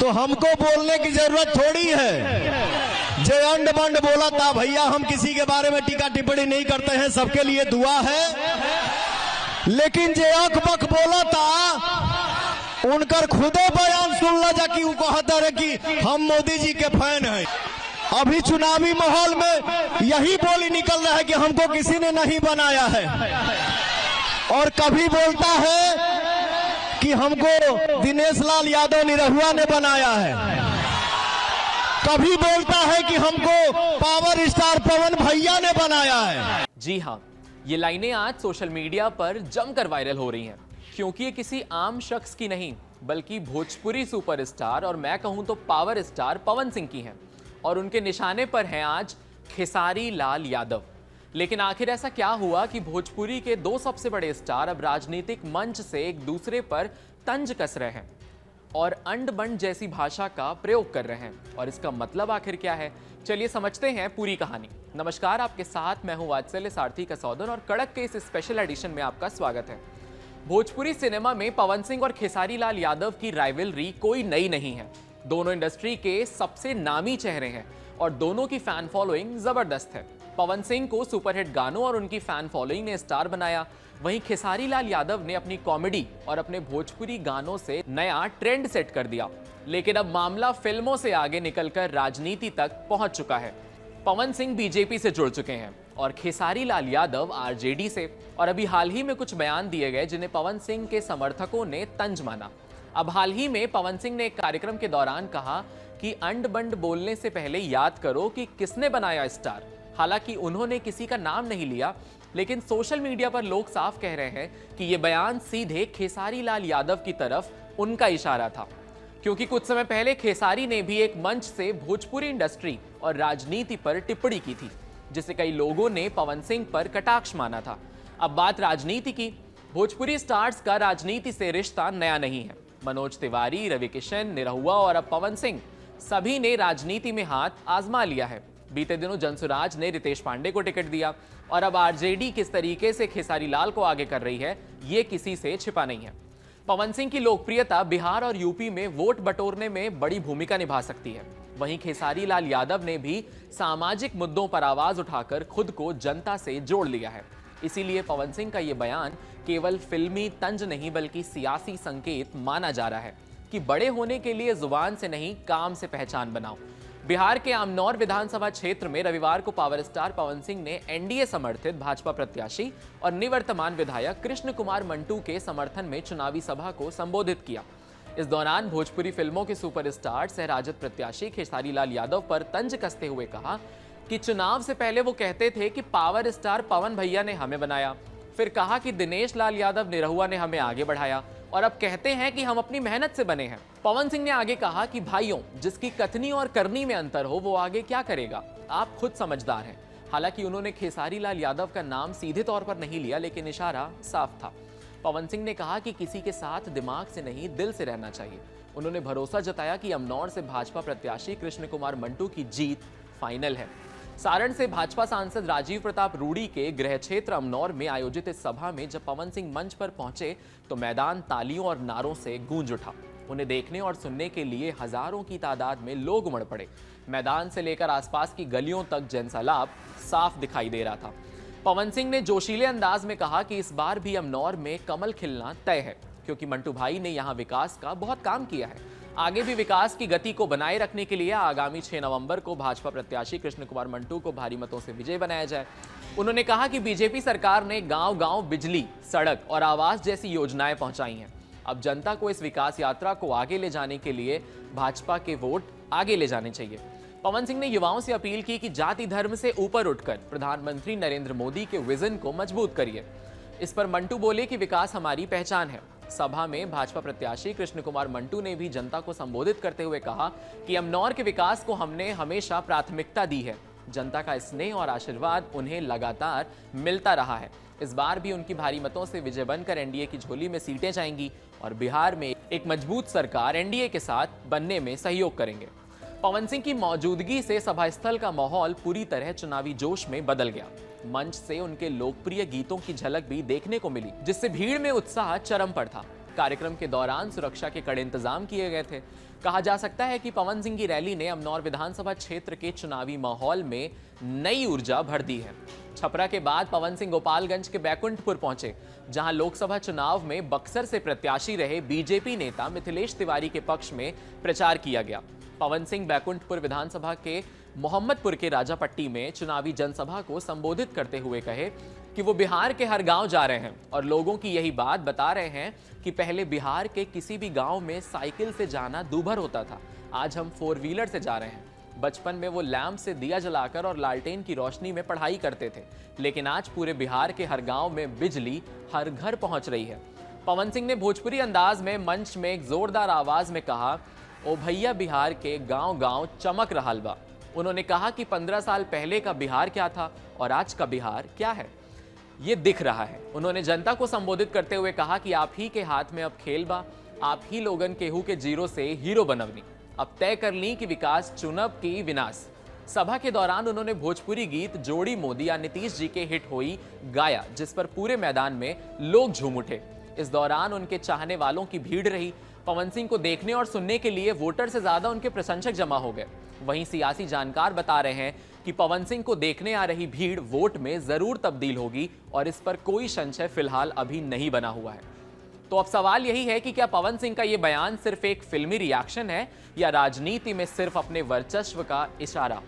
तो हमको बोलने की जरूरत थोड़ी है। जो अंड बंड बोला था भैया, हम किसी के बारे में टीका टिप्पणी नहीं करते हैं, सबके लिए दुआ है। लेकिन जो अक बक बोला था उनकर खुदे बयान सुन ला जा कि वो कहता रहे कि हम मोदी जी के फैन हैं। अभी चुनावी माहौल में यही बोली निकल रहा है कि हमको किसी ने नहीं बनाया है, और कभी बोलता है कि हमको दिनेश लाल यादव निरहुआ ने बनाया है, कभी बोलता है कि हमको पावर स्टार पवन भैया ने बनाया है। जी हाँ, ये लाइनें आज सोशल मीडिया पर जमकर वायरल हो रही हैं, क्योंकि ये किसी आम शख्स की नहीं बल्कि भोजपुरी सुपरस्टार और मैं कहूं तो पावर स्टार पवन सिंह की हैं, और उनके निशाने पर हैं आज खेसारी लाल यादव। लेकिन आखिर ऐसा क्या हुआ कि भोजपुरी के दो सबसे बड़े स्टार अब राजनीतिक मंच से एक दूसरे पर तंज कस रहे हैं और अंड बंड जैसी भाषा का प्रयोग कर रहे हैं, और इसका मतलब आखिर क्या है? चलिए समझते हैं पूरी कहानी। नमस्कार, आपके साथ मैं हूं वात्सल्य सारथी कसौदन, और कड़क के इस स्पेशल एडिशन में आपका स्वागत है। भोजपुरी सिनेमा में पवन सिंह और खेसारी लाल यादव की राइवलरी कोई नई नहीं है। दोनों इंडस्ट्री के सबसे नामी चेहरे हैं और दोनों की फैन फॉलोइंग जबरदस्त है। पवन सिंह को सुपरहिट गानों और उनकी फैन फॉलोइंग ने स्टार बनाया, वहीं खेसारी लाल यादव ने अपनी कॉमेडी और अपने भोजपुरी गानों से नया ट्रेंड सेट कर दिया। लेकिन अब मामला फिल्मों से आगे निकलकर राजनीति तक पहुंच चुका है। पवन सिंह बीजेपी से जुड़ चुके हैं और खेसारी लाल यादव आरजेडी से, और अभी हाल ही में कुछ बयान दिए गए जिन्हें पवन सिंह के समर्थकों ने तंज माना। अब हाल ही में पवन सिंह ने एक कार्यक्रम के दौरान कहा कि अंड बंड बोलने से पहले याद करो कि किसने बनाया स्टार। हालांकि उन्होंने किसी का नाम नहीं लिया, लेकिन सोशल मीडिया पर लोग साफ कह रहे हैं कि यह बयान सीधे खेसारी लाल यादव की तरफ उनका इशारा था, क्योंकि कुछ समय पहले खेसारी ने भी एक मंच से भोजपुरी इंडस्ट्री और राजनीति पर टिप्पणी की थी, जिसे कई लोगों ने पवन सिंह पर कटाक्ष माना था। अब बात राजनीति की। भोजपुरी स्टार्स का राजनीति से रिश्ता नया नहीं है। मनोज तिवारी, रवि किशन, निरहुआ और अब पवन सिंह सभी ने राजनीति में हाथ आजमा लिया है। बीते दिनों जनसुराज ने रितेश पांडे को टिकट दिया, और अब आरजेडी किस तरीके से खेसारी लाल को आगे कर रही है ये किसी से छिपा नहीं है। पवन सिंह की लोकप्रियता बिहार और यूपी में वोट बटोरने में बड़ी भूमिका निभा सकती है। वहीं खेसारी लाल यादव ने भी सामाजिक मुद्दों पर आवाज उठाकर खुद को जनता से जोड़ लिया है। इसीलिए पवन सिंह का यह बयान केवल फिल्मी तंज नहीं बल्कि सियासी संकेत माना जा रहा है कि बड़े होने के लिए जुबान से नहीं काम से पहचान बनाओ। बिहार के अमनौर विधानसभा क्षेत्र में रविवार को पावर स्टार पवन सिंह ने एनडीए समर्थित भाजपा प्रत्याशी और निवर्तमान विधायक कृष्ण कुमार मंटू के समर्थन में चुनावी सभा को संबोधित किया। इस दौरान भोजपुरी फिल्मों के सुपरस्टार सह राजद प्रत्याशी खेसारी लाल यादव पर तंज कसते हुए कहा कि चुनाव से पहले वो कहते थे कि पावर स्टार पवन भैया ने हमें बनाया, फिर कहा कि दिनेश लाल यादव निरहुआ ने हमें आगे बढ़ाया, और अब कहते हैं कि हम अपनी मेहनत से बने हैं। पवन सिंह ने आगे कहा कि भाइयों, जिसकी कथनी और करनी में अंतर हो वो आगे क्या करेगा, आप खुद समझदार हैं। हालांकि उन्होंने खेसारी लाल यादव का नाम सीधे तौर पर नहीं लिया, लेकिन इशारा साफ था। पवन सिंह ने कहा कि किसी के साथ दिमाग से नहीं दिल से रहना चाहिए। उन्होंने भरोसा जताया कि अमनौर से भाजपा प्रत्याशी कृष्ण कुमार मंटू की जीत फाइनल है। सारण से भाजपा सांसद राजीव प्रताप रूडी के गृह क्षेत्र अमनौर में आयोजित इस सभा में जब पवन सिंह मंच पर पहुंचे तो मैदान तालियों और नारों से गूंज उठा। उन्हें देखने और सुनने के लिए हजारों की तादाद में लोग उमड़ पड़े। मैदान से लेकर आसपास की गलियों तक जनसैलाब साफ दिखाई दे रहा था। पवन सिंह ने जोशीले अंदाज में कहा कि इस बार भी अमनौर में कमल खिलना तय है, क्योंकि मंटू भाई ने यहां विकास का बहुत काम किया है। आगे भी विकास की गति को बनाए रखने के लिए आगामी 6 नवंबर को भाजपा प्रत्याशी कृष्ण कुमार मंटू को भारी मतों से विजय बनाया जाए। उन्होंने कहा कि बीजेपी सरकार ने गांव-गांव बिजली, सड़क और आवास जैसी योजनाएं पहुंचाई हैं। अब जनता को इस विकास यात्रा को आगे ले जाने के लिए भाजपा के वोट आगे ले जाने चाहिए। पवन सिंह ने युवाओं से अपील की कि जाति धर्म से ऊपर उठकर प्रधानमंत्री नरेंद्र मोदी के विजन को मजबूत करिए। इस पर मंटू बोले कि विकास हमारी पहचान है। सभा में भाजपा प्रत्याशी कृष्ण कुमार मंटू ने भी जनता को संबोधित करते हुए कहा कि अमनौर के विकास को हमने हमेशा प्राथमिकता दी है। जनता का स्नेह और आशीर्वाद उन्हें लगातार मिलता रहा है। इस बार भी उनकी भारी मतों से विजय बनकर एनडीए की झोली में सीटें जाएंगी और बिहार में एक मजबूत सरकार एनडीए के साथ बनने में सहयोग करेंगे। पवन सिंह की मौजूदगी से सभास्थल का माहौल पूरी तरह चुनावी जोश में बदल गया। मंच से उनके लोकप्रिय गीतों की झलक भी देखने को मिली, जिससे भीड़ में उत्साह चरम पर था। कार्यक्रम के दौरान सुरक्षा के कड़े इंतजाम किए गए थे। कहा जा सकता है कि पवन सिंह की रैली ने अमनौर विधानसभा क्षेत्र के चुनावी माहौल में नई ऊर्जा भर दी है। छपरा के बाद पवन सिंह गोपालगंज के बैकुंठपुर पहुंचे, जहां लोकसभा चुनाव में बक्सर से प्रत्याशी रहे बीजेपी नेता मिथिलेश तिवारी के पक्ष में प्रचार किया गया। पवन सिंह बैकुंठपुर विधानसभा के मोहम्मदपुर के राजापट्टी में चुनावी जनसभा को संबोधित करते हुए कहे कि वो बिहार के हर गांव जा रहे हैं और लोगों की यही बात बता रहे हैं कि पहले बिहार के किसी भी गांव में साइकिल से जाना दूभर होता था, आज हम 4 व्हीलर से जा रहे हैं। बचपन में वो लैंप से दिया जलाकर और लालटेन की रोशनी में पढ़ाई करते थे, लेकिन आज पूरे बिहार के हर गांव में बिजली हर घर पहुंच रही है। पवन सिंह ने भोजपुरी अंदाज में मंच में एक जोरदार आवाज में कहा, ओ भैया बिहार के गांव गांव चमक रहल बा। उन्होंने कहा कि 15 साल पहले का बिहार क्या था और आज का बिहार क्या है, ये दिख रहा है। उन्होंने जनता को संबोधित करते हुए कहा कि आप ही के हाथ में अब खेल बा, आप ही लोगन केहू के जीरो से हीरो बनवनी, अब तय कर ली कि विकास चुनब की विनाश। सभा के दौरान उन्होंने भोजपुरी गीत जोड़ी मोदी या नीतीश जी के हिट होई गाया, जिस पर पूरे मैदान में लोग झूम उठे। इस दौरान उनके चाहने वालों की भीड़ रही। पवन सिंह को देखने और सुनने के लिए वोटर से ज्यादा उनके प्रशंसक जमा हो गए। वहीं सियासी जानकार बता रहे हैं कि पवन सिंह को देखने आ रही भीड़ वोट में जरूर तब्दील होगी और इस पर कोई संशय फिलहाल अभी नहीं बना हुआ है। तो अब सवाल यही है कि क्या पवन सिंह का यह बयान सिर्फ एक फिल्मी रिएक्शन है या राजनीति में सिर्फ अपने वर्चस्व का इशारा।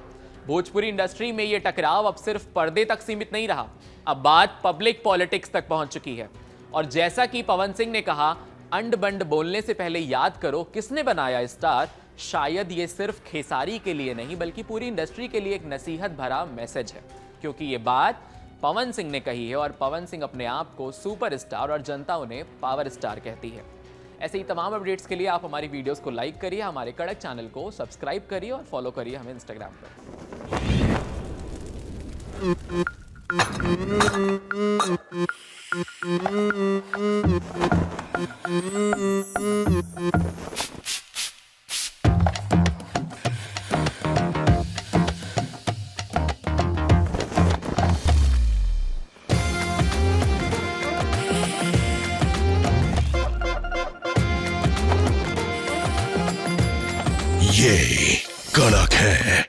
भोजपुरी इंडस्ट्री में यह टकराव अब सिर्फ पर्दे तक सीमित नहीं रहा, अब बात पब्लिक पॉलिटिक्स तक पहुंच चुकी है। और जैसा कि पवन सिंह ने कहा, अंड बंड बोलने से पहले याद करो किसने बनाया स्टार। शायद ये सिर्फ खेसारी के लिए नहीं बल्कि पूरी इंडस्ट्री के लिए एक नसीहत भरा मैसेज है, क्योंकि ये बात पवन सिंह ने कही है और पवन सिंह अपने आप को सुपरस्टार और जनता उन्हें पावर स्टार कहती है। ऐसे ही तमाम अपडेट्स के लिए आप हमारी वीडियोस को लाइक करिए, हमारे कड़क चैनल को सब्सक्राइब करिए और फॉलो करिए हमें इंस्टाग्राम पर। ये कड़क है।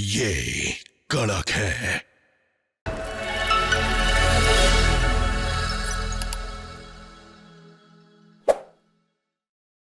ये कड़क है।